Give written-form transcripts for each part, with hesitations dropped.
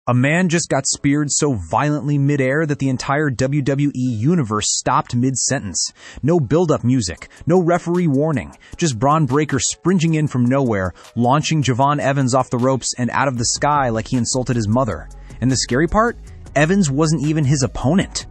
A man just got speared so violently midair that the entire WWE universe stopped mid-sentence. No build-up music, no referee warning, just Bron Breakker springing in from nowhere, launching Javon Evans off the ropes and out of the sky like he insulted his mother. And the scary part? Evans wasn't even his opponent.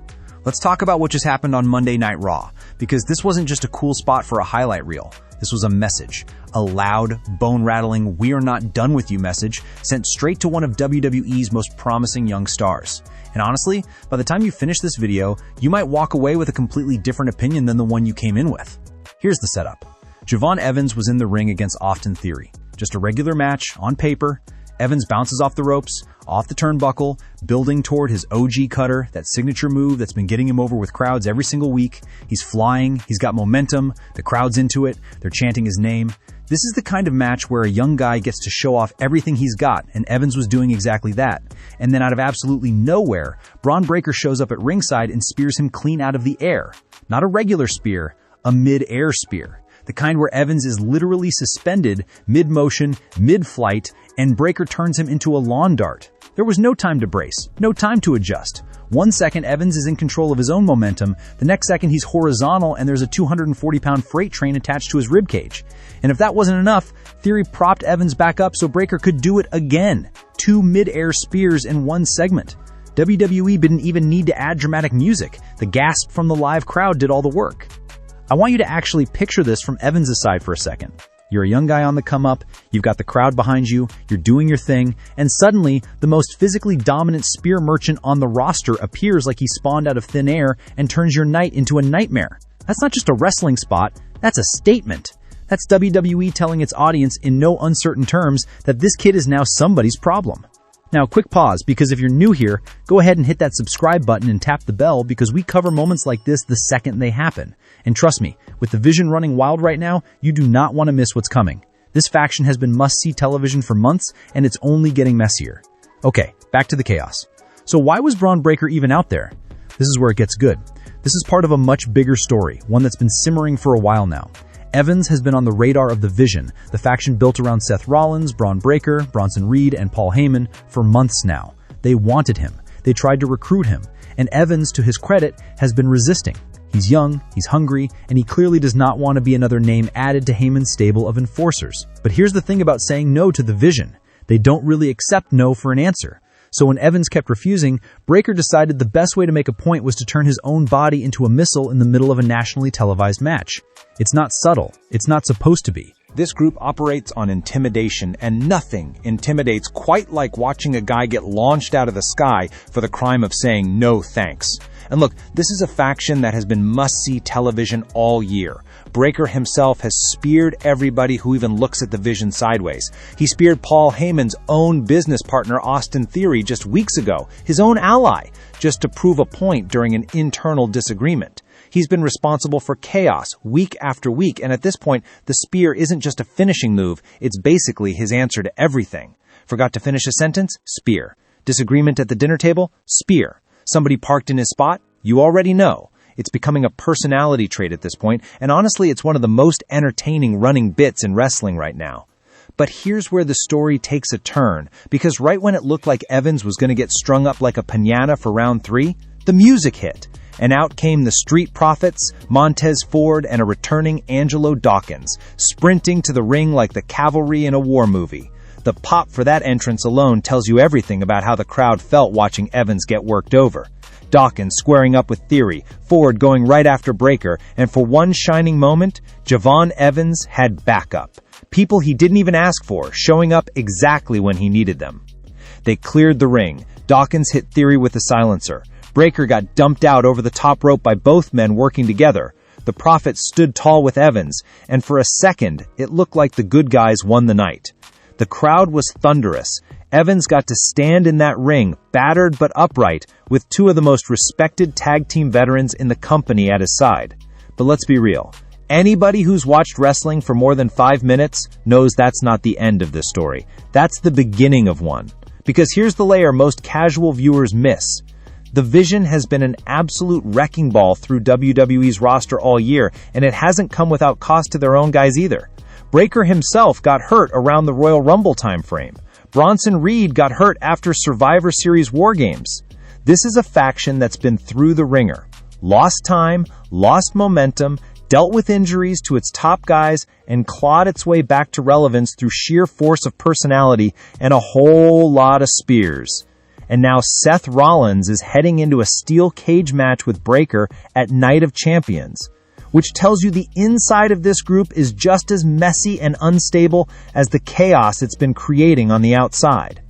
Let's talk about what just happened on Monday Night Raw, because this wasn't just a cool spot for a highlight reel. This was a message. A loud, bone-rattling, "We are not done with you" message sent straight to one of WWE's most promising young stars. And honestly, by the time you finish this video, you might walk away with a completely different opinion than the one you came in with. Here's the setup. Javon Evans was in the ring against Austin Theory. Just a regular match, on paper. Evans bounces off the ropes, off the turnbuckle, building toward his OG cutter, that signature move that's been getting him over with crowds every single week. He's flying, he's got momentum, the crowd's into it, they're chanting his name. This is the kind of match where a young guy gets to show off everything he's got, and Evans was doing exactly that. And then out of absolutely nowhere, Bron Breakker shows up at ringside and spears him clean out of the air. Not a regular spear, a mid-air spear. The kind where Evans is literally suspended mid-motion, mid-flight, and Breakker turns him into a lawn dart. There was no time to brace, no time to adjust. 1 second, Evans is in control of his own momentum. The next second, he's horizontal and there's a 240-pound freight train attached to his ribcage. And if that wasn't enough, Theory propped Evans back up so Breakker could do it again. 2 mid-air spears in 1 segment. WWE didn't even need to add dramatic music. The gasp from the live crowd did all the work. I want you to actually picture this from Evans' side for a second. You're a young guy on the come up, you've got the crowd behind you, you're doing your thing, and suddenly the most physically dominant spear merchant on the roster appears like he spawned out of thin air and turns your night into a nightmare. That's not just a wrestling spot, that's a statement. That's WWE telling its audience in no uncertain terms that this kid is now somebody's problem. Now, quick pause, because if you're new here, go ahead and hit that subscribe button and tap the bell, because we cover moments like this the second they happen. And trust me, with the vision running wild right now, you do not want to miss what's coming. This faction has been must-see television for months, and it's only getting messier. Okay, back to the chaos. So why was Bron Breakker even out there? This is where it gets good. This is part of a much bigger story, one that's been simmering for a while now. Evans has been on the radar of the Vision, the faction built around Seth Rollins, Bron Breakker, Bronson Reed, and Paul Heyman, for months now. They wanted him. They tried to recruit him. And Evans, to his credit, has been resisting. He's young, he's hungry, and he clearly does not want to be another name added to Heyman's stable of enforcers. But here's the thing about saying no to the Vision. They don't really accept no for an answer. So when Evans kept refusing, Breakker decided the best way to make a point was to turn his own body into a missile in the middle of a nationally televised match. It's not subtle. It's not supposed to be. This group operates on intimidation, and nothing intimidates quite like watching a guy get launched out of the sky for the crime of saying no thanks. And look, this is a faction that has been must-see television all year. Breakker himself has speared everybody who even looks at the Vision sideways. He speared Paul Heyman's own business partner, Austin Theory, just weeks ago, his own ally, just to prove a point during an internal disagreement. He's been responsible for chaos week after week, and at this point, the spear isn't just a finishing move, it's basically his answer to everything. Forgot to finish a sentence? Spear. Disagreement at the dinner table? Spear. Somebody parked in his spot? You already know. It's becoming a personality trait at this point, and honestly, it's one of the most entertaining running bits in wrestling right now. But here's where the story takes a turn, because right when it looked like Evans was going to get strung up like a piñata for round 3, the music hit. And out came the Street Profits, Montez Ford, and a returning Angelo Dawkins, sprinting to the ring like the cavalry in a war movie. The pop for that entrance alone tells you everything about how the crowd felt watching Evans get worked over. Dawkins squaring up with Theory, Ford going right after Breakker, and for one shining moment, Javon Evans had backup. People he didn't even ask for, showing up exactly when he needed them. They cleared the ring. Dawkins hit Theory with a silencer. Breakker got dumped out over the top rope by both men working together. The Prophet stood tall with Evans, and for a second, it looked like the good guys won the night. The crowd was thunderous. Evans got to stand in that ring, battered but upright, with 2 of the most respected tag team veterans in the company at his side. But let's be real. Anybody who's watched wrestling for more than 5 minutes knows that's not the end of this story. That's the beginning of one. Because here's the layer most casual viewers miss. The Vision has been an absolute wrecking ball through WWE's roster all year, and it hasn't come without cost to their own guys either. Breakker himself got hurt around the Royal Rumble time frame. Bronson Reed got hurt after Survivor Series War Games. This is a faction that's been through the ringer. Lost time, lost momentum, dealt with injuries to its top guys, and clawed its way back to relevance through sheer force of personality and a whole lot of spears. And now Seth Rollins is heading into a steel cage match with Breakker at Night of Champions, which tells you the inside of this group is just as messy and unstable as the chaos it's been creating on the outside.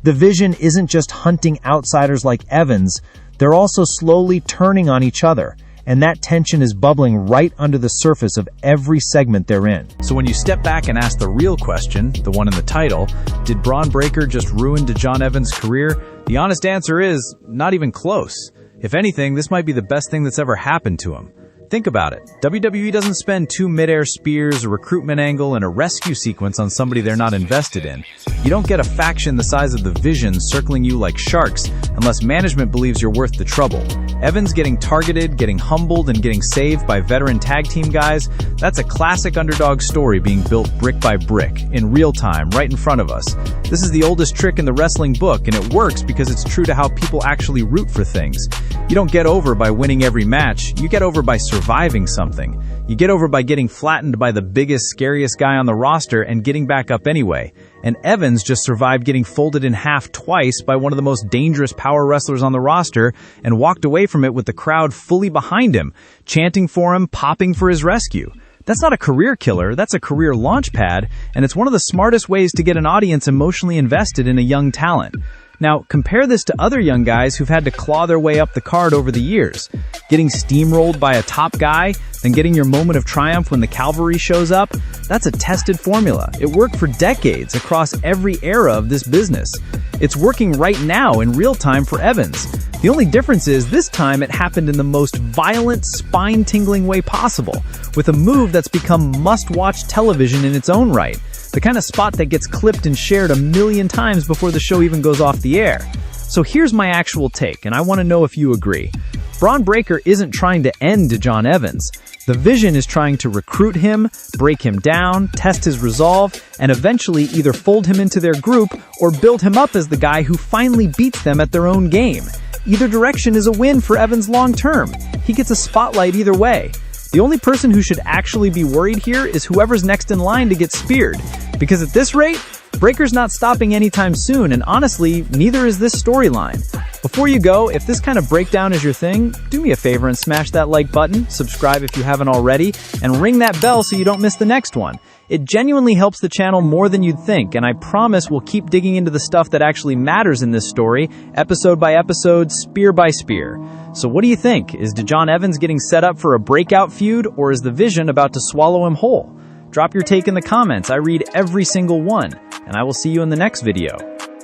The Vision isn't just hunting outsiders like Evans, they're also slowly turning on each other, and that tension is bubbling right under the surface of every segment they're in. So when you step back and ask the real question, the one in the title, did Bron Breakker just ruin John Evans' career? The honest answer is, not even close. If anything, this might be the best thing that's ever happened to him. Think about it. WWE doesn't spend 2 mid-air spears, a recruitment angle, and a rescue sequence on somebody they're not invested in. You don't get a faction the size of the Vision circling you like sharks unless management believes you're worth the trouble. Evans getting targeted, getting humbled, and getting saved by veteran tag team guys, that's a classic underdog story being built brick by brick, in real time, right in front of us. This is the oldest trick in the wrestling book, and it works because it's true to how people actually root for things. You don't get over by winning every match, you get over by surviving something. You get over by getting flattened by the biggest, scariest guy on the roster and getting back up anyway. And Evans just survived getting folded in half twice by one of the most dangerous power wrestlers on the roster and walked away from it with the crowd fully behind him, chanting for him, popping for his rescue. That's not a career killer, that's a career launch pad, and it's one of the smartest ways to get an audience emotionally invested in a young talent. Now, compare this to other young guys who've had to claw their way up the card over the years. Getting steamrolled by a top guy, then getting your moment of triumph when the cavalry shows up, that's a tested formula. It worked for decades across every era of this business. It's working right now in real time for Evans. The only difference is this time it happened in the most violent, spine-tingling way possible, with a move that's become must-watch television in its own right. The kind of spot that gets clipped and shared a million times before the show even goes off the air. So here's my actual take, and I want to know if you agree. Bron Breakker isn't trying to end John Evans. The Vision is trying to recruit him, break him down, test his resolve, and eventually either fold him into their group or build him up as the guy who finally beats them at their own game. Either direction is a win for Evans long term. He gets a spotlight either way. The only person who should actually be worried here is whoever's next in line to get speared. Because at this rate, Breakker's not stopping anytime soon, and honestly, neither is this storyline. Before you go, if this kind of breakdown is your thing, do me a favor and smash that like button, subscribe if you haven't already, and ring that bell so you don't miss the next one. It genuinely helps the channel more than you'd think, and I promise we'll keep digging into the stuff that actually matters in this story, episode by episode, spear by spear. So what do you think? Is John Evans getting set up for a breakout feud, or is the Vision about to swallow him whole? Drop your take in the comments. I read every single one, and I will see you in the next video.